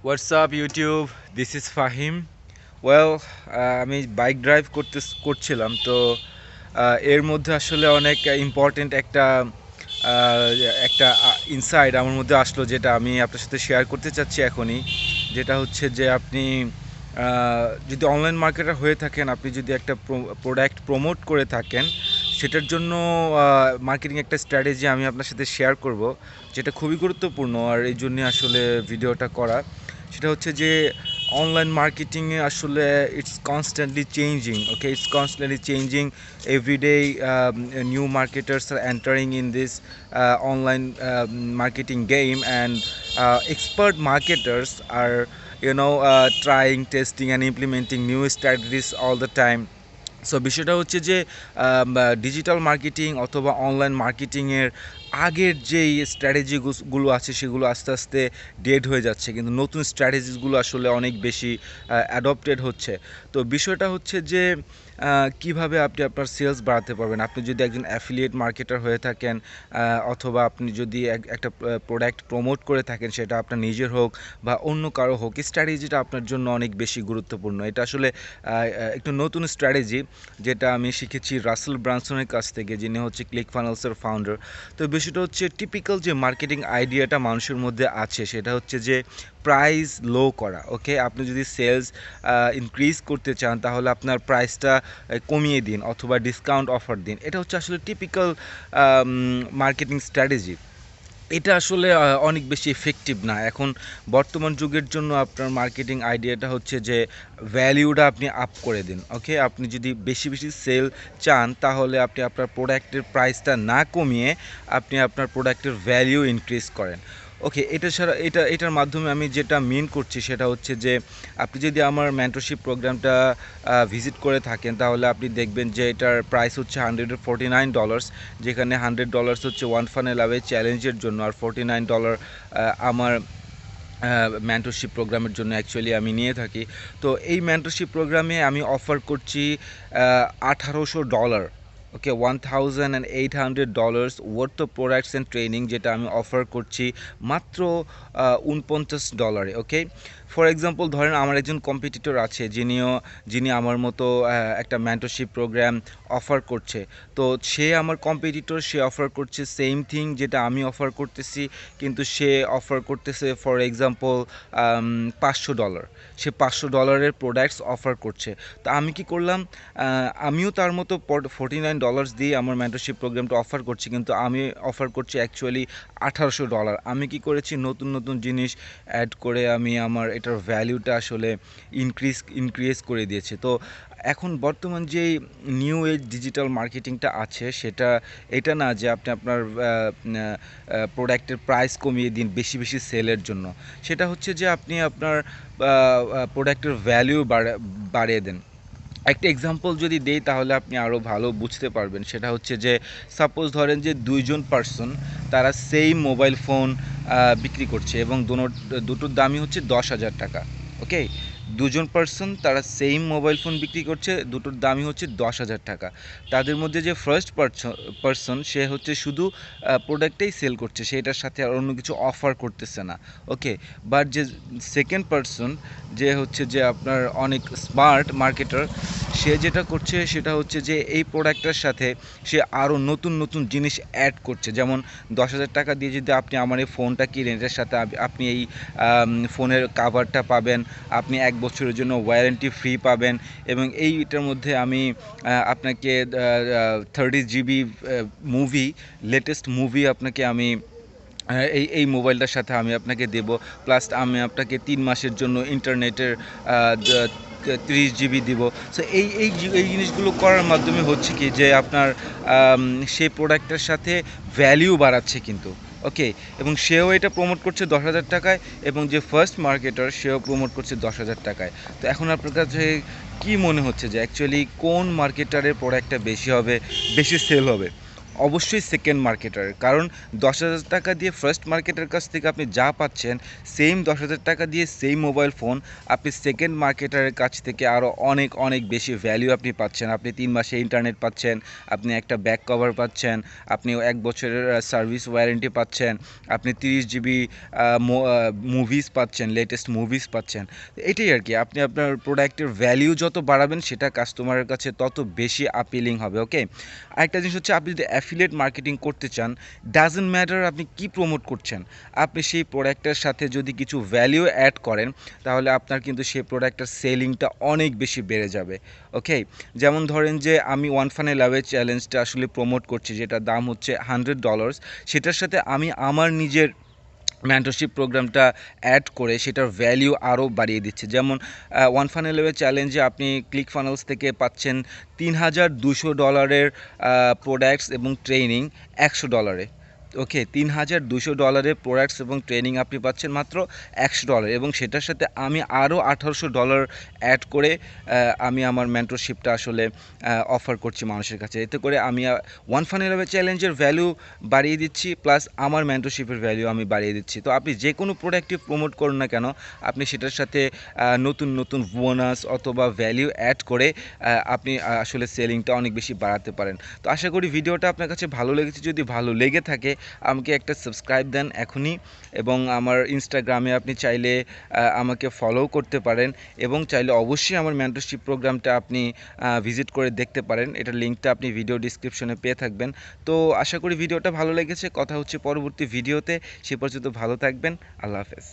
What's up YouTube, this is Fahim. Well, আমি bike drive করছিলাম তো এর মধ্যে আসলে অনেক ইম্পর্টেন্ট আহ, একটা ইনসাইট আমার মধ্যে আসলো, যেটা আমি আপনার সাথে শেয়ার করতে চাচ্ছি এখনই। যেটা হচ্ছে যে আপনি যদি অনলাইন মার্কেটার হয়ে থাকেন, আপনি যদি একটা প্রোডাক্ট প্রমোট করে থাকেন, সেটার জন্য মার্কেটিং একটা স্ট্র্যাটেজি আমি আপনার সাথে শেয়ার করব, যেটা খুবই গুরুত্বপূর্ণ। আর এই জন্যে আসলে ভিডিওটা করা, সেটা হচ্ছে যে অনলাইন মার্কেটিংয়ে আসলে it's constantly changing. Okay, it's constantly changing everyday. New marketers are entering in this online marketing game, and expert marketers are trying, testing and implementing new strategies all the time. So বিষয়টা হচ্ছে যে digital marketing অথবা online মার্কেটিংয়ের আগের যেই স্ট্র্যাটেজিগুলো আছে সেগুলো আস্তে আস্তে ডেড হয়ে যাচ্ছে, কিন্তু নতুন স্ট্র্যাটেজিসগুলো আসলে অনেক বেশি অ্যাডপ্টেড হচ্ছে। তো বিষয়টা হচ্ছে যে কিভাবে আপনি আপনার সেলস বাড়াতে পারবেন। আপনি যদি একজন অ্যাফিলিয়েট মার্কেটার হয়ে থাকেন, অথবা আপনি যদি একটা প্রোডাক্ট প্রমোট করে থাকেন, সেটা আপনার নিজের হোক বা অন্য কারো হোক, এই স্ট্র্যাটেজিটা আপনার জন্য অনেক বেশি গুরুত্বপূর্ণ। এটা আসলে একটু নতুন স্ট্র্যাটেজি, যেটা আমি শিখেছি রাসেল ব্রানসনের কাছ থেকে, যিনি হচ্ছে ক্লিক ফানেলসের ফাউন্ডার। তো বিষয়টা হচ্ছে টিপিক্যাল যে মার্কেটিং আইডিয়াটা মানুষের মধ্যে আছে, সেটা হচ্ছে যে প্রাইস লো করা। ওকে, আপনি যদি সেলস ইনক্রিজ করতে চান, তাহলে আপনার প্রাইসটা কমিয়ে দিন অথবা ডিসকাউন্ট অফার দিন। এটা হচ্ছে আসলে টিপিক্যাল মার্কেটিং স্ট্র্যাটেজি। এটা আসলে অনেক বেশি ইফেক্টিভ না এখন বর্তমান যুগের জন্য। আপনার মার্কেটিং আইডিয়াটা হচ্ছে যে ভ্যালিউটা আপনি আপ করে দিন। ওকে, আপনি যদি বেশি বেশি সেল চান, তাহলে আপনি আপনার প্রোডাক্টের প্রাইসটা না কমিয়ে আপনি আপনার প্রোডাক্টের ভ্যালিউ ইনক্রিজ করেন। ওকে, এটা ছাড়া এটার মাধ্যমে আমি যেটা মিন করছি সেটা হচ্ছে যে আপনি যদি আমার মেন্টরশিপ প্রোগ্রামটা ভিজিট করে থাকেন, তাহলে আপনি দেখবেন যে এটার প্রাইস হচ্ছে $149, যেখানে $100 হচ্ছে ওয়ান ফানেল অ্যাওয়ে চ্যালেঞ্জের জন্য, আর $49 আমার মেন্টরশিপ প্রোগ্রামের জন্য অ্যাকচুয়ালি আমি নিয়ে থাকি। তো এই মেন্টরশিপ প্রোগ্রামে আমি অফার করছি $1800। ওকে, $1800 worth of products and training, যেটা আমি অফার করছি মাত্র $49। ওকে, ফর এক্সাম্পল ধরেন আমার একজন কম্পিটিটর আছে, যিনি আমার মতো একটা মেন্টরশিপ প্রোগ্রাম অফার করছে। তো সে আমার কম্পিটিটর, সে অফার করছে সেম থিং যেটা আমি অফার করতেছি, কিন্তু সে অফার করতেছে for example $500। Say $500 products offer করছে। তো আমি কি করলাম, আমিও তার মতো $49 দিয়ে আমার মেন্টরশিপ প্রোগ্রামটা অফার করছি, কিন্তু আমি অফার করছি অ্যাকচুয়ালি $1800। আমি কি করেছি, নতুন নতুন জিনিস অ্যাড করে আমি আমার এটার ভ্যালুটা আসলে ইনক্রিজ করে দিয়েছি। তো এখন বর্তমান যে নিউ এজ ডিজিটাল মার্কেটিংটা আছে, এটা না যে আপনি আপনার প্রোডাক্টের প্রাইস কমিয়ে দিন বেশি বেশি সেলের জন্য। সেটা হচ্ছে যে আপনি আপনার প্রোডাক্টের ভ্যালু বাড়িয়ে দেন। একটা এক্সাম্পল যদি দেই, তাহলে আপনি আরও ভালো বুঝতে পারবেন। সেটা হচ্ছে যে সাপোজ ধরেন যে দুইজন পার্সন, তারা সেম মোবাইল ফোন বিক্রি করছে, এবং দুটোর দামই হচ্ছে $10,000। ওকে, দুজন পার্সন তারা সেম মোবাইল ফোন বিক্রি করছে, দুটোর দামই হচ্ছে $10,000। তাদের মধ্যে যে ফার্স্ট পার্সন, সে হচ্ছে শুধু প্রোডাক্টটাই সেল করছে, সেটার সাথে আর অন্য কিছু অফার করতেছে না। ওকে, বাট যে সেকেন্ড পার্সন, যে হচ্ছে যে আপনার অনেক স্মার্ট মার্কেটার, সে যেটা করছে সেটা হচ্ছে যে এই প্রোডাক্টটার সাথে সে আরও নতুন নতুন জিনিস অ্যাড করছে। যেমন $10,000 দিয়ে যদি আপনি আমার এই ফোনটা কিনেন, এটার সাথে আপনি এই ফোনের কাভারটা পাবেন, আপনি 1 বছরের জন্য ওয়ারেন্টি ফ্রি পাবেন, এবং এইটার মধ্যে আমি আপনাকে 30 GB মুভি, লেটেস্ট মুভি আপনাকে আমি এই মোবাইলটার সাথে আমি আপনাকে দেব। প্লাস আমি আপনাকে 3 মাসের জন্য ইন্টারনেটের 30 GB দিব। সো এই জিনিসগুলো করার মাধ্যমে হচ্ছে কি, যে আপনার সেই প্রোডাক্টের সাথে ভ্যালিউ বাড়াচ্ছে কিন্তু। ওকে, এবং সেও এটা প্রমোট করছে $10,000, এবং যে ফার্স্ট মার্কেটার, সেও প্রমোট করছে $10,000। তো এখন আপনার কাছে কী মনে হচ্ছে যে অ্যাকচুয়ালি কোন মার্কেটারের প্রোডাক্টটা বেশি সেল হবে? অবশ্যই সেকেন্ড মার্কেটার, কারণ 10,000 টাকা দিয়ে ফার্স্ট মার্কেটের কাছ থেকে আপনি যা পাচ্ছেন সেম 10,000 টাকা দিয়ে সেম মোবাইল ফোন আপনি সেকেন্ড মার্কেটারের কাছ থেকে আরও অনেক অনেক বেশি ভ্যালু আপনি পাচ্ছেন। আপনি 3 মাসে ইন্টারনেট পাচ্ছেন, আপনি একটা ব্যাক কভার পাচ্ছেন, আপনি 1 বছরের সার্ভিস ওয়ারেন্টি পাচ্ছেন, আপনি 30 জিবি মুভিজ পাচ্ছেন, লেটেস্ট মুভিজ পাচ্ছেন। এটাই আর কি, আপনি আপনার প্রোডাক্টের ভ্যালিউ যত বাড়াবেন সেটা কাস্টমারের কাছে তত বেশি আপিলিং হবে। ওকে, আরেকটা জিনিস হচ্ছে, আপনি যদি অ্যাফিলিয়েট মার্কেটিং করতে চান, ডাজন্ট ম্যাটার আপনি কি প্রমোট করছেন, আপনি সেই প্রোডাক্টের সাথে যদি কিছু ভ্যালিউ অ্যাড করেন তাহলে আপনার কিন্তু সেই প্রোডাক্টের সেলিংটা অনেক বেশি বেড়ে যাবে। ওকে, যেমন ধরেন যে আমি ওয়ান ফানেল অ্যাওয়ে চ্যালেঞ্জটা আসলে প্রমোট করছি, যেটার দাম হচ্ছে $100, সেটার সাথে আমি আমার নিজের মেন্টরশিপ প্রোগ্রামটা অ্যাড করে সেটার ভ্যালিউ আরও বাড়িয়ে দিচ্ছে। যেমন ওয়ান ফানেল অ্যাওয়ে চ্যালেঞ্জে আপনি ক্লিক ফানেলস থেকে পাচ্ছেন $3,200 প্রোডাক্টস এবং ট্রেনিং $100। ওকে, $3,200 প্রোডাক্টস এবং ট্রেনিং আপনি পাচ্ছেন মাত্র $100, এবং সেটার সাথে আমি আরও $1,800 অ্যাড করে আমি আমার মেন্টরশিপটা আসলে অফার করছি মানুষের কাছে। এতে করে আমি ওয়ান ফানেল অ্যাওয়ে চ্যালেঞ্জের ভ্যালু বাড়িয়ে দিচ্ছি, প্লাস আমার মেন্টরশিপের ভ্যালু আমি বাড়িয়ে দিচ্ছি। তো আপনি যে কোনো প্রোডাক্টই প্রমোট করুন না কেন, আপনি সেটার সাথে নতুন নতুন বোনাস অথবা ভ্যালু অ্যাড করে আপনি আসলে সেলিংটা অনেক বেশি বাড়াতে পারেন। তো আশা করি ভিডিওটা আপনার কাছে ভালো লেগেছে। যদি ভালো লেগে থাকে আমাকে একটা সাবস্ক্রাইব দেন এখনই, এবং আমার ইনস্টাগ্রামে আপনি চাইলে আমাকে ফলো করতে পারেন, এবং চাইলে অবশ্যই আমার মেন্টরশিপ প্রোগ্রামটা আপনি ভিজিট করে দেখতে পারেন। এটার লিঙ্কটা আপনি ভিডিও ডিসক্রিপশনে পেয়ে থাকবেন। তো আশা করি ভিডিওটা ভালো লেগেছে। কথা হচ্ছে পরবর্তী ভিডিওতে, সে পর্যন্ত ভালো থাকবেন। আল্লাহ হাফেজ।